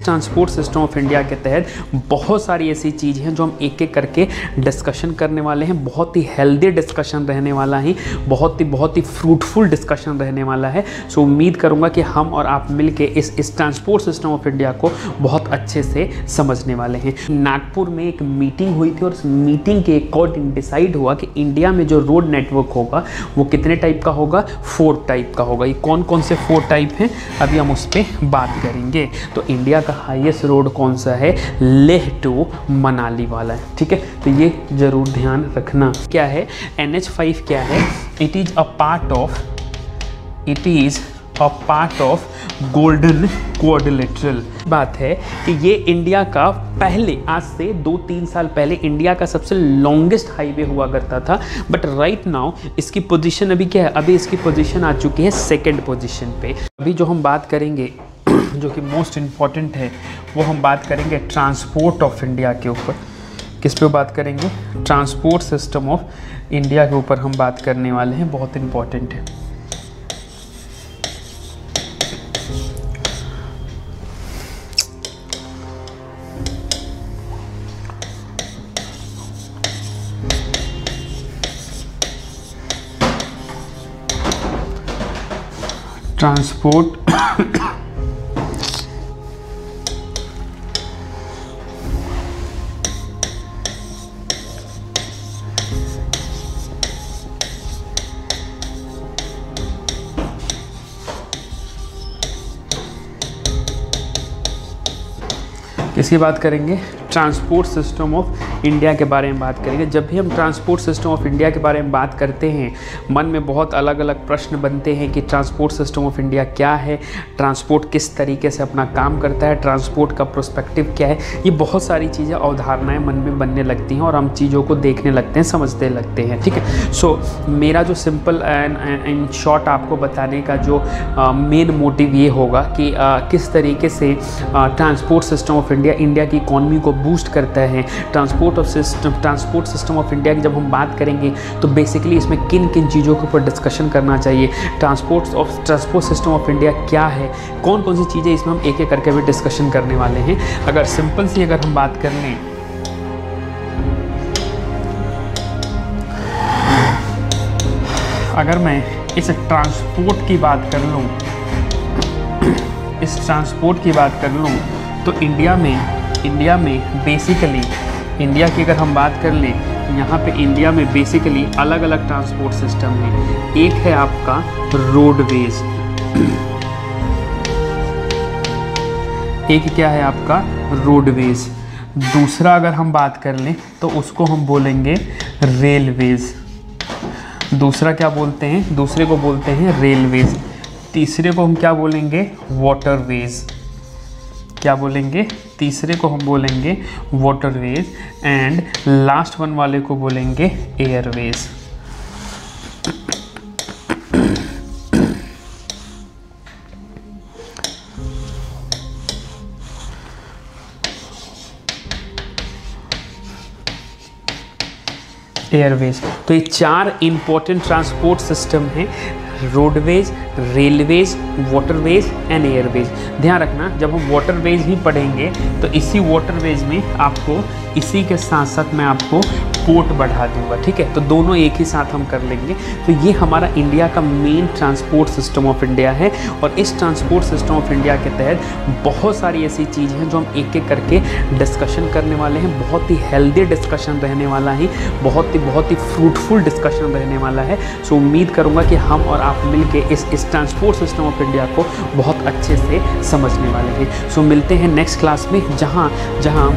Transport system of India के तहत बहुत सारी ऐसी चीज़ें हैं जो हम एक एक करके डिस्कशन करने वाले हैं। बहुत ही हेल्दी डिस्कशन रहने वाला है, बहुत ही फ्रूटफुल डिस्कशन रहने वाला है। सो उम्मीद करूंगा कि हम और आप मिलके इस ट्रांसपोर्ट सिस्टम ऑफ इंडिया को बहुत अच्छे से समझने वाले हैं। नागपुर में एक मीटिंग हुई थी और उस मीटिंग के अकॉर्डिंग डिसाइड हुआ कि इंडिया में जो रोड नेटवर्क होगा वो कितने टाइप का होगा, 4 टाइप का होगा। ये कौन कौन से 4 टाइप हैं अभी हम उस पर बात करेंगे। तो इंडिया का हाईएस्ट रोड कौन सा है, लेह टू मनाली वाला है। ठीक है, तो ये जरूर ध्यान रखना। क्या है NH5 क्या है, it is a part of golden quadrilateral. बात है कि ये इंडिया का पहले, आज से 2-3 साल पहले इंडिया का सबसे लॉन्गेस्ट हाईवे हुआ करता था। बट राइट नाउ इसकी पोजीशन अभी क्या है, अभी इसकी पोजीशन आ चुकी है 2nd पोजीशन पे। अभी जो हम बात करेंगे जो कि मोस्ट इम्पॉर्टेंट है वो हम बात करेंगे ट्रांसपोर्ट ऑफ इंडिया के ऊपर। किस पे बात करेंगे, ट्रांसपोर्ट सिस्टम ऑफ इंडिया के ऊपर हम बात करने वाले हैं, बहुत इम्पॉर्टेंट है। ट्रांसपोर्ट किसकी बात करेंगे, ट्रांसपोर्ट सिस्टम ऑफ इंडिया के बारे में बात करेंगे। जब भी हम ट्रांसपोर्ट सिस्टम ऑफ इंडिया के बारे में बात करते हैं, मन में बहुत अलग अलग प्रश्न बनते हैं कि ट्रांसपोर्ट सिस्टम ऑफ इंडिया क्या है, ट्रांसपोर्ट किस तरीके से अपना काम करता है, ट्रांसपोर्ट का प्रोस्पेक्टिव क्या है। ये बहुत सारी चीज़ें, अवधारणाएं मन में बनने लगती हैं और हम चीज़ों को देखने लगते हैं, समझते लगते हैं। ठीक है, सो मेरा जो सिंपल एंड इन शॉर्ट आपको बताने का जो मेन मोटिव ये होगा कि किस तरीके से ट्रांसपोर्ट सिस्टम ऑफ इंडिया की इकॉनमी को बूस्ट करता है। ट्रांसपोर्ट सिस्टम ऑफ इंडिया की जब हम बात करेंगे तो बेसिकली इसमें किन किन चीज़ों के ऊपर डिस्कशन करना चाहिए, ट्रांसपोर्ट सिस्टम ऑफ इंडिया क्या है, कौन कौन सी चीज़ें इसमें हम एक एक करके भी डिस्कशन करने वाले हैं। अगर सिंपल सी अगर हम बात कर लें, अगर मैं इस ट्रांसपोर्ट की बात कर लूँ, तो इंडिया में बेसिकली, इंडिया की अगर हम बात कर लें, यहाँ पे इंडिया में बेसिकली अलग अलग ट्रांसपोर्ट सिस्टम है। एक है आपका रोडवेज, एक क्या है आपका रोडवेज। दूसरा अगर हम बात कर लें तो उसको हम बोलेंगे रेलवेज। दूसरा क्या बोलते हैं, दूसरे को बोलते हैं रेलवेज। तीसरे को हम क्या बोलेंगे, वाटरवेज। क्या बोलेंगे, तीसरे को हम बोलेंगे वाटरवेज एंड लास्ट वन वाले को बोलेंगे एयरवेज। एयरवेज। तो ये 4 इंपॉर्टेंट ट्रांसपोर्ट सिस्टम हैं, roadways, railways, waterways and Airways. ध्यान रखना, जब हम वाटरवेज ही पढ़ेंगे तो इसी वाटरवेज में आपको, इसी के साथ साथ मैं आपको पोर्ट बढ़ा दूंगा। ठीक है, तो दोनों एक ही साथ हम कर लेंगे। तो ये हमारा इंडिया का main transport system of India है और इस ट्रांसपोर्ट सिस्टम ऑफ इंडिया के तहत बहुत सारी ऐसी चीज़ें हैं जो हम एक एक करके डिस्कशन करने वाले हैं। बहुत ही हेल्दी डिस्कशन रहने वाला है, बहुत ही फ्रूटफुल डिस्कशन रहने वाला है। सो उम्मीद करूँगा कि हम और आप मिलके इस ट्रांसपोर्ट सिस्टम ऑफ इंडिया को बहुत अच्छे से समझने वाले हैं। सो मिलते हैं नेक्स्ट क्लास में, जहाँ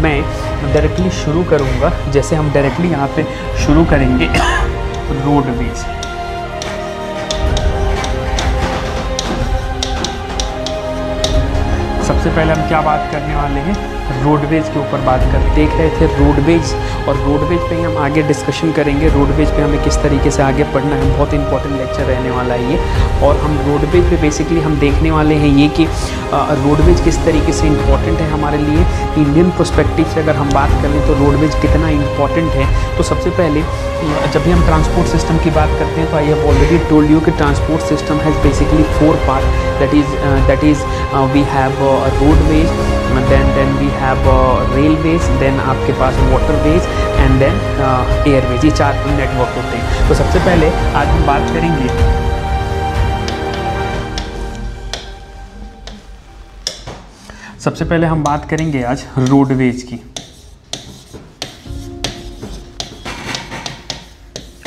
मैं डायरेक्टली शुरू करूँगा। जैसे हम डायरेक्टली यहाँ पे शुरू करेंगे रोडवेज। सबसे पहले हम क्या बात करने वाले हैं, रोडवेज के ऊपर बात कर देख रहे थे, रोडवेज, और रोडवेज पे ही हम आगे डिस्कशन करेंगे। रोडवेज पे हमें किस तरीके से आगे पढ़ना है, बहुत इंपॉर्टेंट लेक्चर रहने वाला है ये। और हम रोडवेज पे बेसिकली हम देखने वाले हैं ये कि रोडवेज किस तरीके से इंपॉर्टेंट है हमारे लिए। इंडियन पर्सपेक्टिव से अगर हम बात करें तो रोडवेज कितना इंपॉर्टेंट है। तो सबसे पहले जब भी हम ट्रांसपोर्ट सिस्टम की बात करते हैं तो I have already told you कि transport system has basically 4 part, that is we have roadways, then we have railways, then आपके पास वाटरवेज एंड देन एयरवेज। ये 4 नेटवर्क होते हैं। तो सबसे पहले आज हम बात करेंगे आज रोडवेज की।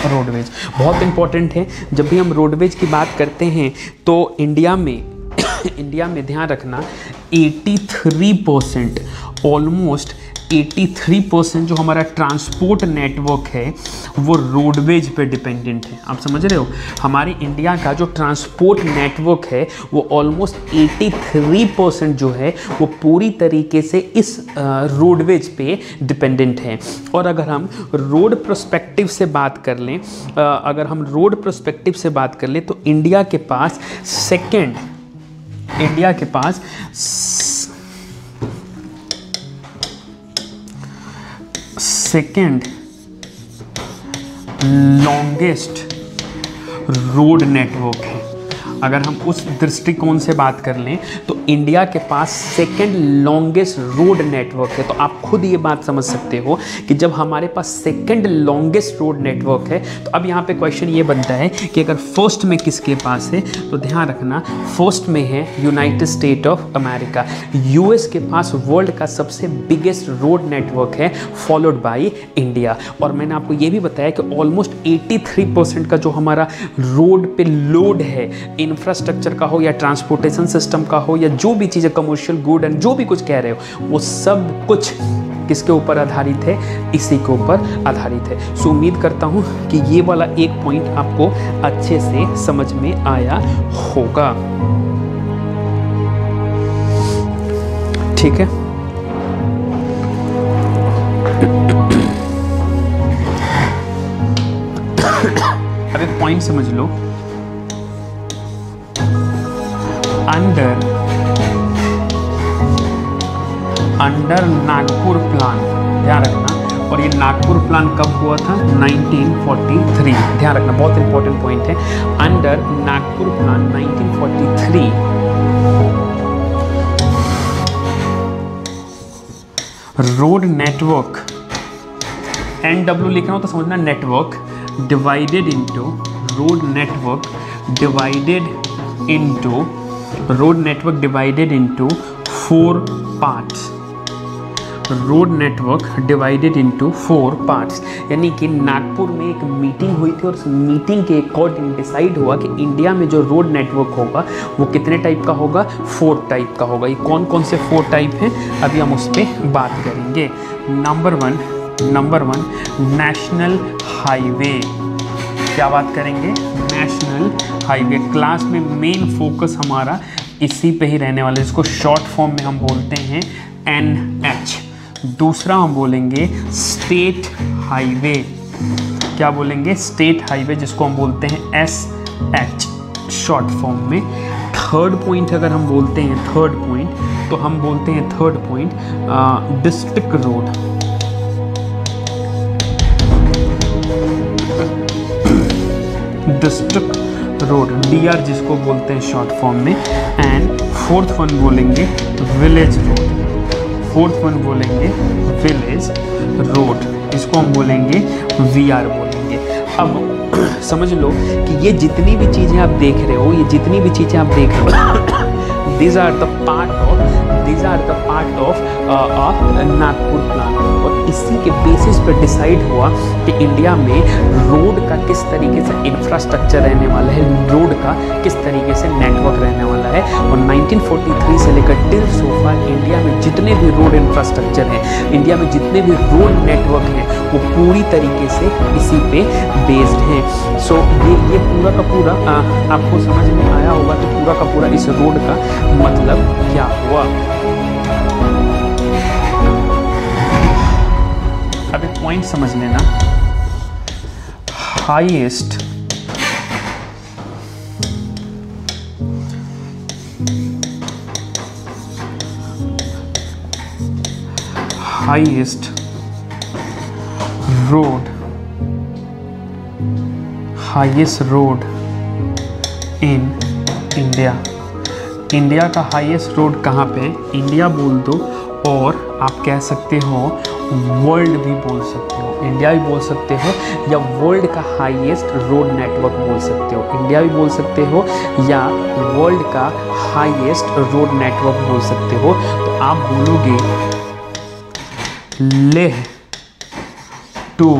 रोडवेज बहुत इंपॉर्टेंट है। जब भी हम रोडवेज की बात करते हैं तो इंडिया में ध्यान रखना 83%, ऑलमोस्ट 83% जो हमारा ट्रांसपोर्ट नेटवर्क है वो रोडवेज पे डिपेंडेंट है। आप समझ रहे हो, हमारी इंडिया का जो ट्रांसपोर्ट नेटवर्क है वो ऑलमोस्ट 83% जो है वो पूरी तरीके से इस रोडवेज पे डिपेंडेंट है। और अगर हम रोड पर्सपेक्टिव से बात कर लें, तो इंडिया के पास सेकेंड लॉन्गेस्ट रोड नेटवर्क है। अगर हम उस दृष्टिकोण से बात कर लें तो इंडिया के पास सेकेंड लॉन्गेस्ट रोड नेटवर्क है। तो आप खुद ये बात समझ सकते हो कि जब हमारे पास सेकेंड लॉन्गेस्ट रोड नेटवर्क है तो अब यहाँ पे क्वेश्चन ये बनता है कि अगर फर्स्ट में किसके पास है, तो ध्यान रखना फर्स्ट में है United state of America. US के पास वर्ल्ड का सबसे बिगेस्ट रोड नेटवर्क है, फॉलोड बाय इंडिया। और मैंने आपको ये भी बताया कि ऑलमोस्ट 83% का जो हमारा रोड पे लोड है, इंफ्रास्ट्रक्चर का हो या ट्रांसपोर्टेशन सिस्टम का हो या जो भी चीज़ें कमर्शियल गुड एंड जो भी कुछ कह रहे हो, वो सब कुछ किसके ऊपर आधारित है, इसी के ऊपर आधारित है। सो उम्मीद करता हूँ कि ये वाला एक पॉइंट आपको अच्छे से समझ में आया होगा। ठीक है, अब एक पॉइंट समझ लो, अंडर नागपुर प्लान, ध्यान रखना। और ये नागपुर प्लान कब हुआ था, 1943। ध्यान रखना, बहुत इंपॉर्टेंट पॉइंट है। Under Nagpur plan 1943 road network, NW लिखना हो तो समझना network, divided into road network divided into 4 parts. Road network divided into 4 parts, यानी कि नागपुर में एक मीटिंग हुई थी और उस मीटिंग के अकॉर्डिंग डिसाइड हुआ कि इंडिया में जो रोड नेटवर्क होगा वो कितने टाइप का होगा, 4 टाइप का होगा। ये कौन कौन से 4 टाइप हैं अभी हम उस पर बात करेंगे। Number one national highway. क्या बात करेंगे, नेशनल हाईवे। क्लास में मेन फोकस हमारा इसी पे ही रहने वाला है, जिसको शॉर्ट फॉर्म में हम बोलते हैं NH। दूसरा हम बोलेंगे स्टेट हाईवे। क्या बोलेंगे, स्टेट हाईवे, जिसको हम बोलते हैं SH शॉर्ट फॉर्म में। थर्ड पॉइंट अगर हम बोलते हैं तो हम बोलते हैं district road. District road, DR जिसको बोलते हैं शॉर्ट फॉर्म में। एंड फोर्थ वन बोलेंगे विलेज रोड, इसको हम बोलेंगे VR बोलेंगे। अब समझ लो कि ये जितनी भी चीज़ें आप देख रहे हो, these are the part of Nagpur plan. और इसी के बेसिस पर डिसाइड हुआ कि इंडिया में रोड का किस तरीके से इंफ्रास्ट्रक्चर रहने वाला है, रोड का किस तरीके से नेटवर्क रहने वाला है। और 1943 से लेकर टिल सो फार इंडिया में जितने भी रोड इंफ्रास्ट्रक्चर हैं, इंडिया में जितने भी रोड नेटवर्क हैं, वो पूरी तरीके से इसी पे बेस्ड हैं। सो ये पूरा का पूरा आपको समझ में आया होगा कि पूरा का पूरा इस रोड का मतलब क्या हुआ। पॉइंट समझ लेना। Highest highest road in India. India का हाईएस्ट रोड कहाँ पे? इंडिया बोल दो, और आप कह सकते हो वर्ल्ड भी बोल सकते हो, इंडिया भी बोल सकते हो, या वर्ल्ड का हाईएस्ट रोड नेटवर्क बोल सकते हो। इंडिया भी बोल सकते हो या वर्ल्ड का हाईएस्ट रोड नेटवर्क बोल सकते हो। तो आप बोलोगे लेह टू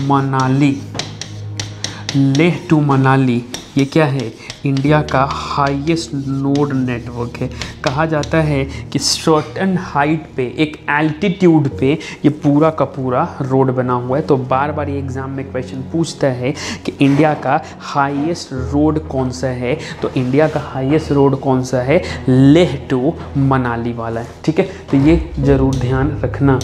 मनाली। लेह टू मनाली ये क्या है? इंडिया का हाईएस्ट रोड नेटवर्क है। कहा जाता है कि सर्टेन हाइट पे, एक एल्टीट्यूड पे ये पूरा का पूरा रोड बना हुआ है। तो बार बार ये एग्जाम में क्वेश्चन पूछता है कि इंडिया का हाईएस्ट रोड कौन सा है। तो इंडिया का हाईएस्ट रोड कौन सा है? लेह टू मनाली वाला है। ठीक है, तो ये ज़रूर ध्यान रखना।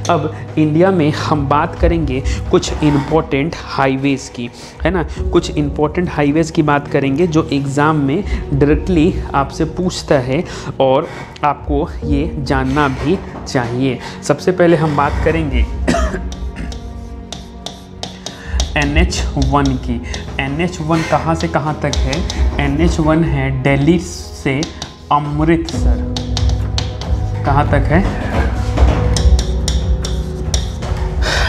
अब इंडिया में हम बात करेंगे कुछ इम्पोर्टेंट हाईवेज़ की, है ना। कुछ इम्पोर्टेंट हाईवेज़ की बात करेंगे जो एग्ज़ाम में डायरेक्टली आपसे पूछता है और आपको ये जानना भी चाहिए। सबसे पहले हम बात करेंगे NH1 की। NH1 कहाँ से कहाँ तक है? NH1 है दिल्ली से अमृतसर। कहाँ तक है?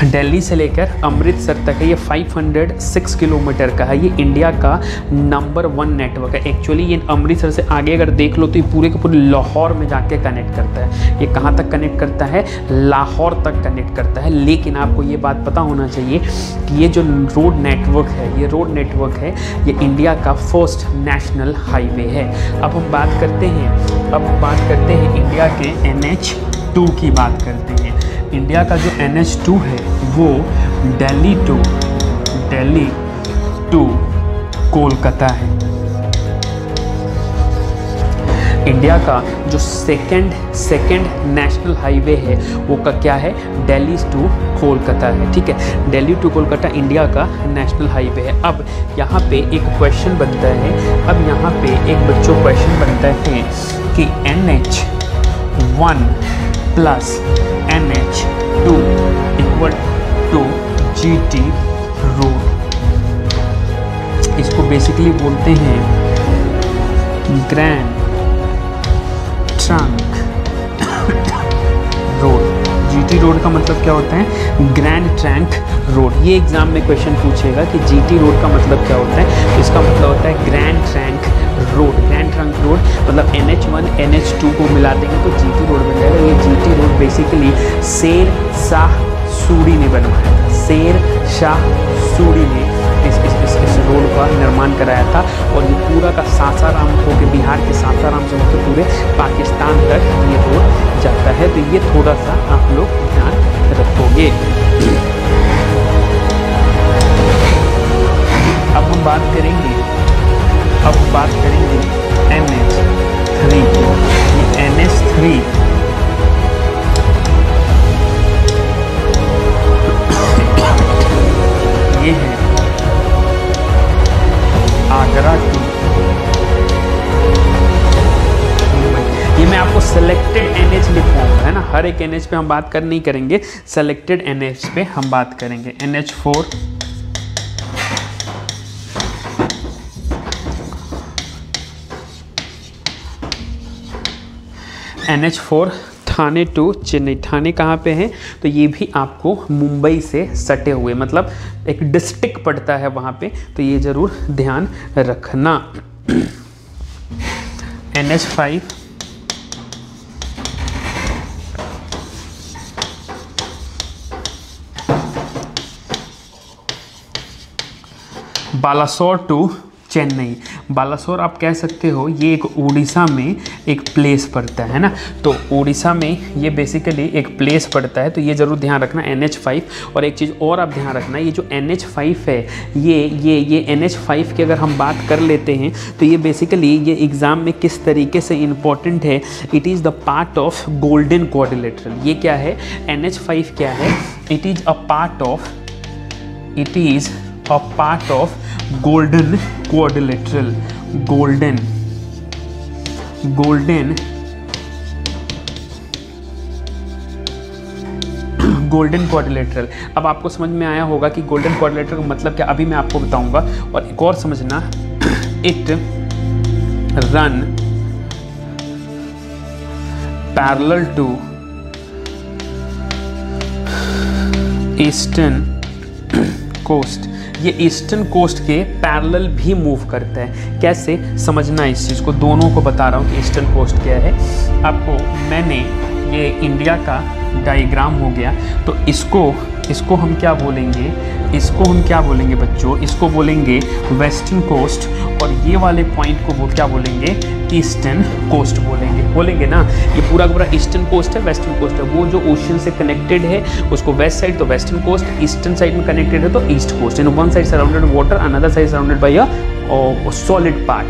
दिल्ली से लेकर अमृतसर तक है। ये 506 किलोमीटर का है। ये इंडिया का नंबर 1 नेटवर्क है। एक्चुअली ये अमृतसर से आगे अगर देख लो तो ये पूरे के पूरे लाहौर में जाके कनेक्ट करता है। ये कहाँ तक कनेक्ट करता है? लाहौर तक कनेक्ट करता है। लेकिन आपको ये बात पता होना चाहिए कि ये जो रोड नेटवर्क है, ये रोड नेटवर्क है, ये इंडिया का फर्स्ट नेशनल हाईवे है। अब हम बात करते हैं इंडिया के NH2 की बात करते हैं। इंडिया का जो NH2 है वो दिल्ली टू कोलकाता है। इंडिया का जो सेकंड नेशनल हाईवे है वो का क्या है? दिल्ली टू कोलकाता है। ठीक है, दिल्ली टू कोलकाता इंडिया का नेशनल हाईवे है। अब यहाँ पे एक क्वेश्चन बनता है, कि NH1 plus NH2 equal to GT road. इसको बेसिकली बोलते हैं grand trunk road. GT road का मतलब क्या होता है? Grand trunk road. ये एग्जाम में क्वेश्चन पूछेगा कि GT रोड का मतलब क्या होता है। तो इसका मतलब होता है grand trunk road. Grand trunk road मतलब NH1 NH2 को मिला देंगे तो GT रोड बन जाएगा। ये GT road basically Sher Shah Suri ने बनवाया था। शेर शाह सूरी ने इस रोड का निर्माण कराया था। और ये पूरा का सासाराम होकर, बिहार के सासाराम से होकर पूरे पाकिस्तान तक ये रोड जाता है। तो ये थोड़ा सा आप लोग ध्यान रखोगे। अब हम बात करेंगे NH3 की। ये NH3 ये है आगरा टू। ये मैं आपको सेलेक्टेड NH लिखवाऊंगा, है ना। हर एक NH पे हम बात नहीं करेंगे, सेलेक्टेड NH पे हम बात करेंगे। NH4 NH4 Thane to Chennai. Thane कहाँ पे है? तो ये भी आपको मुंबई से सटे हुए, मतलब एक डिस्ट्रिक्ट पड़ता है वहाँ पे। तो ये ज़रूर ध्यान रखना। NH5 Balasore to Chennai. बालासोर आप कह सकते हो ये एक उड़ीसा में एक प्लेस पड़ता है ना, तो उड़ीसा में ये बेसिकली एक प्लेस पड़ता है, तो ये ज़रूर ध्यान रखना NH5। और एक चीज़ और आप ध्यान रखना, ये जो NH5 है ये NH5 की अगर हम बात कर लेते हैं तो ये बेसिकली ये एग्ज़ाम में किस तरीके से इम्पॉर्टेंट है, it is the part of golden quadrilateral. ये क्या है, NH5 क्या है, it is a part of golden quadrilateral, golden quadrilateral। अब आपको समझ में आया होगा कि गोल्डन क्वाड्रिलेटरल का मतलब क्या, अभी मैं आपको बताऊंगा। और एक और समझना, it run parallel to eastern coast. ये ईस्टर्न कोस्ट के पैरेलल भी मूव करता है। कैसे समझना इस चीज़ को, दोनों को बता रहा हूँ कि ईस्टर्न कोस्ट क्या है। आपको मैंने ये इंडिया का डायग्राम हो गया, तो इसको हम क्या बोलेंगे, बच्चों, इसको बोलेंगे वेस्टर्न कोस्ट, और ये वाले पॉइंट को वो क्या बोलेंगे, ईस्टर्न कोस्ट बोलेंगे ना। ये पूरा का पूरा ईस्टर्न कोस्ट है, वेस्टर्न कोस्ट है। वो जो ओशन से कनेक्टेड है उसको वेस्ट साइड तो वेस्टर्न कोस्ट, ईस्टर्न साइड में कनेक्टेड है तो east coast. In one side surrounded water, another side surrounded by a solid part,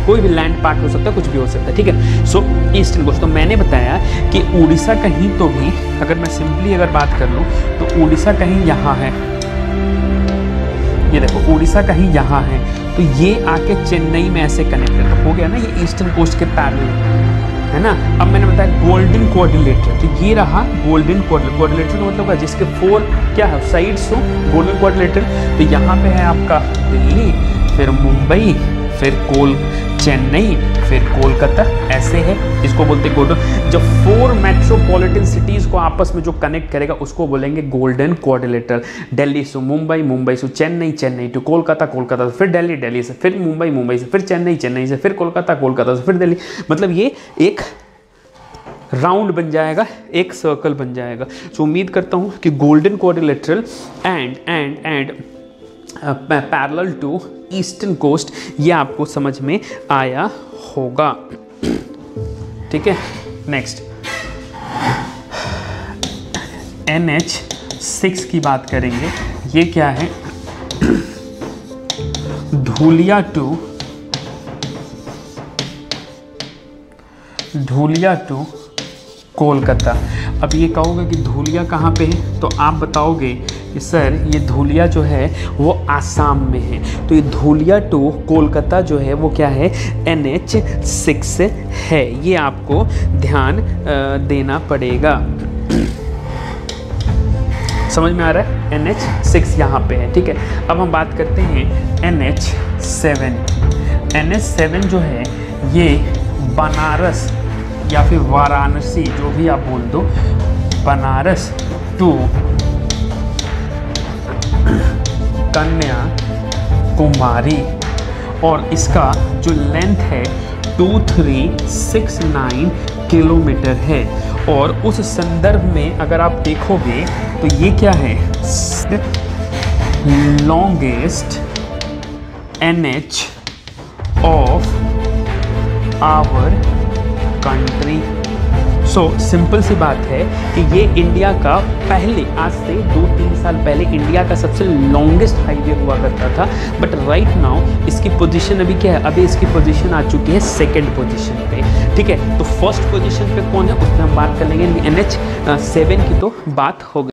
कोई भी लैंड पार्ट हो सकता है, कुछ भी हो सकता है, ठीक है। सो ईस्टर्न कोस्ट, तो मैंने बताया कि उड़ीसा कहीं तो भी, अगर मैं सिंपली अगर बात कर लूँ तो उड़ीसा कहीं यहाँ है, ये देखो उड़ीसा कहीं यहाँ है, तो ये आके चेन्नई में ऐसे कनेक्टेड तो हो गया ना, ये ईस्टर्न कोस्ट के पैरेलल है ना। अब मैंने बताया गोल्डन क्वाड्रिलेटरल, तो ये रहा गोल्डन क्वाड्रिलेटरल का मतलब जिसके 4 क्या है साइड्स हो, गोल्डन क्वाड्रिलेटरल। तो यहाँ पे है आपका दिल्ली, फिर मुंबई, फिर चेन्नई, फिर कोलकाता, ऐसे है, इसको बोलते हैं गोल्डन। जब 4 मेट्रोपॉलिटन सिटीज़ को आपस में जो कनेक्ट करेगा उसको बोलेंगे गोल्डन क्वाड्रिलेटरल। दिल्ली से मुंबई, मुंबई से चेन्नई, चेन्नई टू कोलकाता, कोलकाता से फिर दिल्ली, दिल्ली से फिर मुंबई, मुंबई से फिर चेन्नई, चेन्नई से फिर कोलकाता, कोलकाता से फिर दिल्ली। मतलब ये एक राउंड बन जाएगा, एक सर्कल बन जाएगा। सो उम्मीद करता हूँ कि golden quadrilateral and parallel to eastern coast ये आपको समझ में आया होगा, ठीक है। नेक्स्ट NH6 की बात करेंगे। ये क्या है, धूलिया टू कोलकाता। अब ये कहोगे कि धूलिया कहाँ पे है, तो आप बताओगे कि सर ये धूलिया जो है वो आसाम में है। तो ये धूलिया टू कोलकाता जो है वो क्या है, NH6 है। ये आपको ध्यान देना पड़ेगा। समझ में आ रहा है, NH6 यहाँ पे है, ठीक है। अब हम बात करते हैं NH7। NH7 जो है ये बनारस या फिर वाराणसी, जो भी आप बोल दो, बनारस टू कन्याकुमारी, और इसका जो लेंथ है 2369 किलोमीटर है। और उस संदर्भ में अगर आप देखोगे तो ये क्या है, longest NH of our country. So simple सी बात है कि ये इंडिया का पहले, आज से 2-3 साल पहले इंडिया का सबसे लॉन्गेस्ट हाईवे हुआ करता था। बट राइट नाउ इसकी पोजीशन अभी क्या है, अभी इसकी पोजीशन आ चुकी है 2nd पोजीशन पे, ठीक है। तो 1st पोजीशन पे कौन है उस पर हम बात कर लेंगे, NH7 की तो बात हो गई।